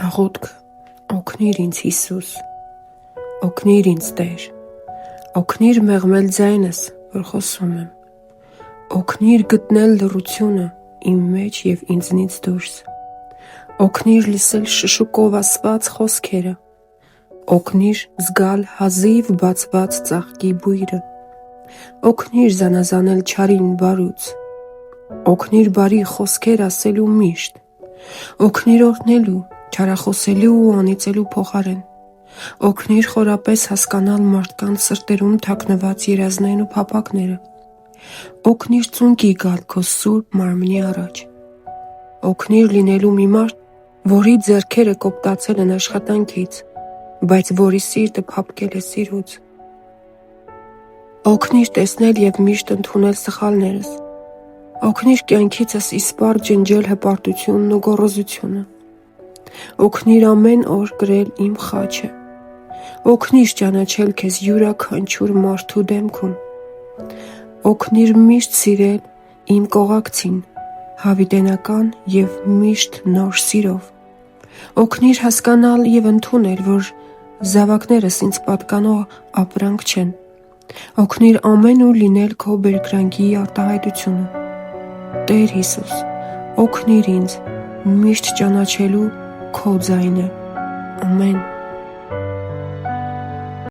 Աղոթք, օգնիր ինձ Հիսուս, օգնիր ինձ Տեր, օգնիր մեղմել ձայնս, որ խոսում եմ, օգնիր գտնել լռությունը իմ մեջ և ինձնից դուրս, օգնիր լսել շշուկով ասված խոսքերը, օգնիր զգալ հազիվ բացված ծաղկի բույրը, օգնիր զանազանել չարին բարուց, օգնիր բարի խոսքեր ասելու միշտ, օգնիր օրհնելու, չարախոսելու ու անիծելու փոխարեն, օգնիր խորապես հասկանալ մարդկանց սրտերում թաքնված երազներն ու փափակները, օգնիր ծունկի գալ քո սուրբ մարմնի առաջ, օգնիր լինելու մի մարդ, որի ձեռքերը կոպտացել են աշխատանքից, բայց որի սիրտը փափկել է սիրուց, օգնիր տեսնել և միշտ ընդունել սխալներս, օգնիր կյանքիցս իսպառ ջնջել հպարտությունն ու գոռոզությունը, օգնիր ամեն օր կրել իմ խաչը, օգնիր ճանաչել քեզ յուրաքանչյուր մարդու դեմքում, օգնիր միշտ սիրել իմ կողակցին հավիտենական և միշտ նոր սիրով, օգնիր հասկանալ և ընդունել, որ զավակներս ինձ պատկանող ապրանք չեն, օգնիր ամեն օր լինել քո բերկրանքի արտահայտությունը, Տեր Հիսուս, օգնիր ինձ միշտ ճանաչելու քո ձայնը, ամեն